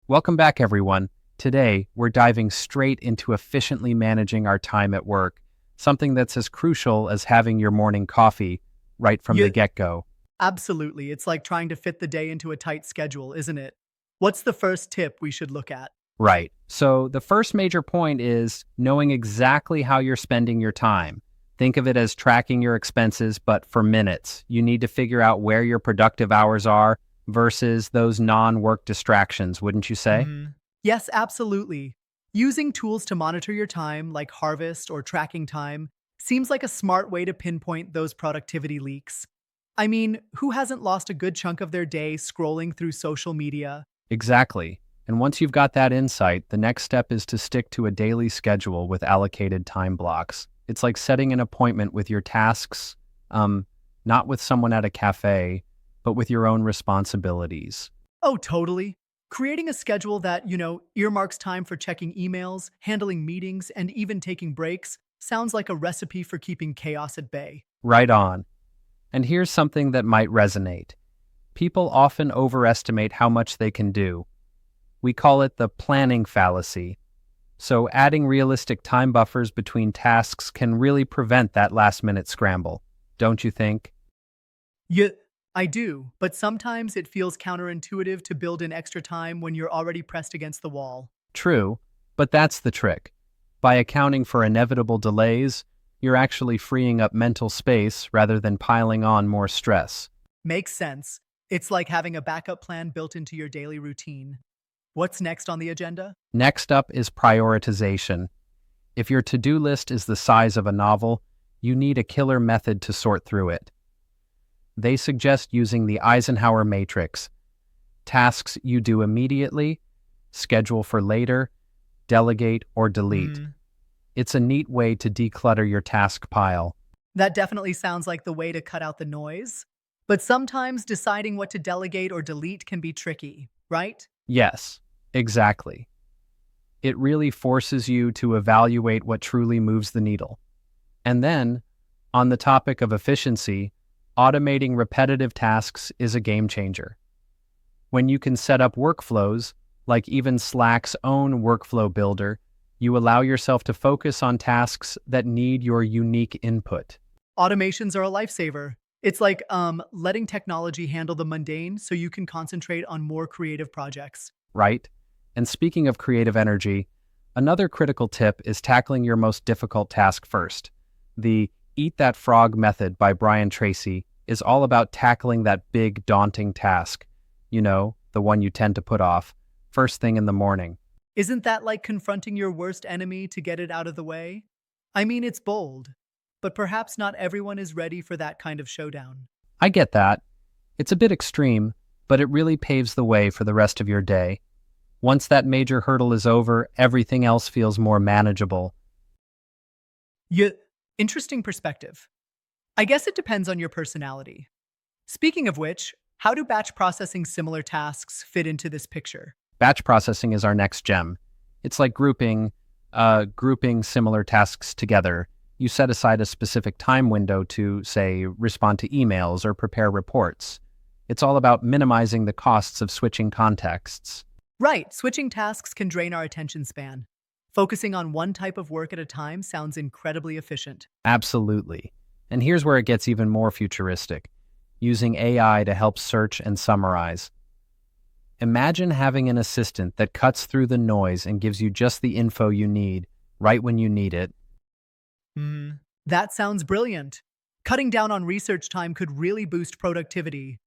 Welcome back, everyone. Today, we're diving straight into efficiently managing our time at work, something that's as crucial as having your morning coffee right from the Yeah, get-go. absolutely. It's like trying to fit the day into a tight schedule, isn't it? What's the first tip we should look at? Right. So, the first major point is knowing exactly how you're spending your time. Think of it as tracking your expenses, but for minutes. You need to figure out where your productive hours are versus those non-work distractions, wouldn't you say? Yes, absolutely. Using tools to monitor your time, like Harvest or Tracking Time, seems like a smart way to pinpoint those productivity leaks. I mean, who hasn't lost a good chunk of their day scrolling through social media? Exactly. And once you've got that insight, the next step is to stick to a daily schedule with allocated time blocks. It's like setting an appointment with your tasks, not with someone at a cafe, but with your own responsibilities. Oh, totally. Creating a schedule that, earmarks time for checking emails, handling meetings, and even taking breaks sounds like a recipe for keeping chaos at bay. Right on. And here's something that might resonate. People often overestimate how much they can do. We call it the planning fallacy. So adding realistic time buffers between tasks can really prevent that last-minute scramble, don't you think? Yeah, I do, but sometimes it feels counterintuitive to build in extra time when you're already pressed against the wall. True, but that's the trick. By accounting for inevitable delays, you're actually freeing up mental space rather than piling on more stress. Makes sense. It's like having a backup plan built into your daily routine. What's next on the agenda? Next up is prioritization. If your to-do list is the size of a novel, you need a killer method to sort through it. They suggest using the Eisenhower matrix. Tasks you do immediately, schedule for later, delegate or delete. Hmm. It's a neat way to declutter your task pile. That definitely sounds like the way to cut out the noise. But sometimes deciding what to delegate or delete can be tricky, right? Yes, exactly. It really forces you to evaluate what truly moves the needle. And then, on the topic of efficiency, automating repetitive tasks is a game changer. When you can set up workflows, like even Slack's own workflow builder, you allow yourself to focus on tasks that need your unique input, Automations are a lifesaver. It's like letting technology handle the mundane so you can concentrate on more creative projects. right? And speaking of creative energy, another critical tip is tackling your most difficult task first. The Eat That Frog method by Brian Tracy is all about tackling that big, daunting task. You know, the one you tend to put off, first thing in the morning. Isn't that like confronting your worst enemy to get it out of the way? I mean, it's bold, but perhaps not everyone is ready for that kind of showdown. I get that. It's a bit extreme, but it really paves the way for the rest of your day. Once that major hurdle is over, everything else feels more manageable. Yeah, interesting perspective. I guess it depends on your personality. Speaking of which, how do batch processing similar tasks fit into this picture? Batch processing is our next gem. It's like grouping similar tasks together. You set aside a specific time window to, say, respond to emails or prepare reports. It's all about minimizing the costs of switching contexts. Right, switching tasks can drain our attention span. Focusing on one type of work at a time sounds incredibly efficient. Absolutely. And here's where it gets even more futuristic, using AI to help search and summarize. Imagine having an assistant that cuts through the noise and gives you just the info you need, right when you need it. Hmm, that sounds brilliant. Cutting down on research time could really boost productivity.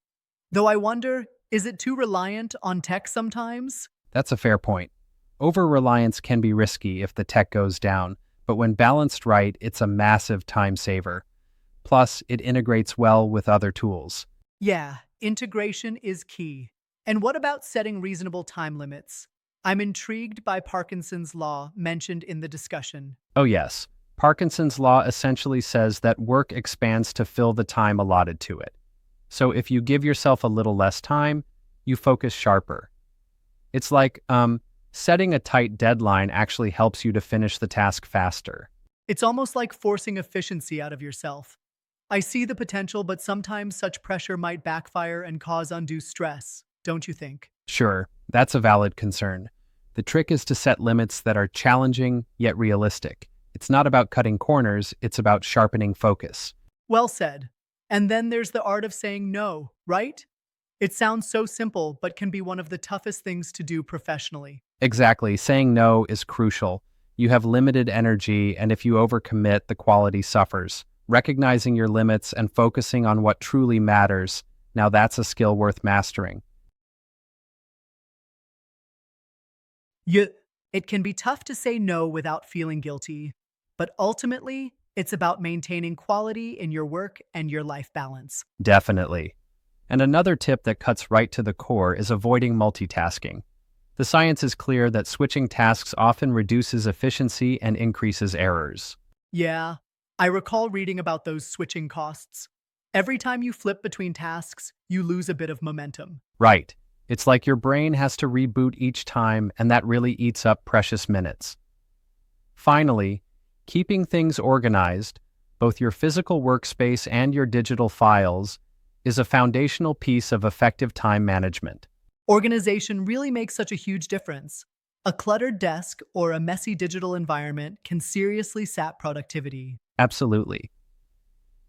Though I wonder, is it too reliant on tech sometimes? That's a fair point. Over-reliance can be risky if the tech goes down, but when balanced right, it's a massive time saver. Plus, it integrates well with other tools. Yeah, integration is key. And what about setting reasonable time limits? I'm intrigued by Parkinson's law mentioned in the discussion. Oh yes, Parkinson's law essentially says that work expands to fill the time allotted to it. So if you give yourself a little less time, you focus sharper. It's like setting a tight deadline actually helps you to finish the task faster. It's almost like forcing efficiency out of yourself. I see the potential, but sometimes such pressure might backfire and cause undue stress, don't you think? Sure, that's a valid concern. The trick is to set limits that are challenging yet realistic. It's not about cutting corners, it's about sharpening focus. Well said. And then there's the art of saying no, right? It sounds so simple, but can be one of the toughest things to do professionally. Exactly, saying no is crucial. You have limited energy, and if you overcommit, the quality suffers. Recognizing your limits and focusing on what truly matters, now that's a skill worth mastering. You, it can be tough to say no without feeling guilty, but ultimately, it's about maintaining quality in your work and your life balance. Definitely. And another tip that cuts right to the core is avoiding multitasking. The science is clear that switching tasks often reduces efficiency and increases errors. Yeah, I recall reading about those switching costs. Every time you flip between tasks, you lose a bit of momentum. Right. It's like your brain has to reboot each time, and that really eats up precious minutes. Finally, keeping things organized, both your physical workspace and your digital files, is a foundational piece of effective time management. Organization really makes such a huge difference. A cluttered desk or a messy digital environment can seriously sap productivity. Absolutely.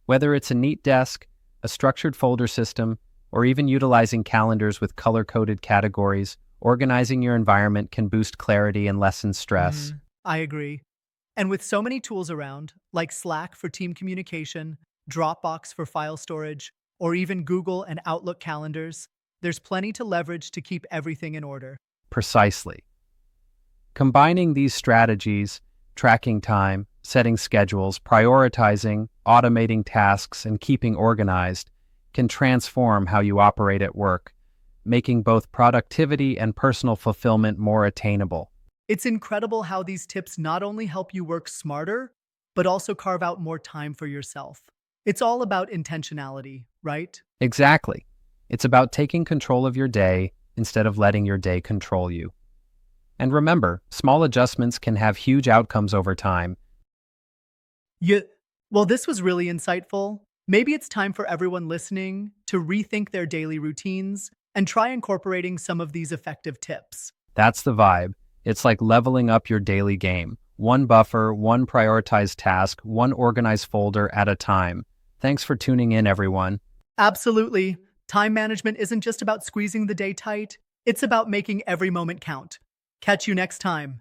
Whether it's a neat desk, a structured folder system, or even utilizing calendars with color-coded categories, organizing your environment can boost clarity and lessen stress. I agree. And with so many tools around, like Slack for team communication, Dropbox for file storage, or even Google and Outlook calendars, there's plenty to leverage to keep everything in order. Precisely. Combining these strategies, tracking time, setting schedules, prioritizing, automating tasks, and keeping organized, can transform how you operate at work, making both productivity and personal fulfillment more attainable. It's incredible how these tips not only help you work smarter, but also carve out more time for yourself. It's all about intentionality, right? Exactly. It's about taking control of your day instead of letting your day control you. And remember, small adjustments can have huge outcomes over time. Yeah. Well, this was really insightful. Maybe it's time for everyone listening to rethink their daily routines and try incorporating some of these effective tips. That's the vibe. It's like leveling up your daily game. One buffer, one prioritized task, one organized folder at a time. Thanks for tuning in, everyone. Absolutely. Time management isn't just about squeezing the day tight, it's about making every moment count. Catch you next time.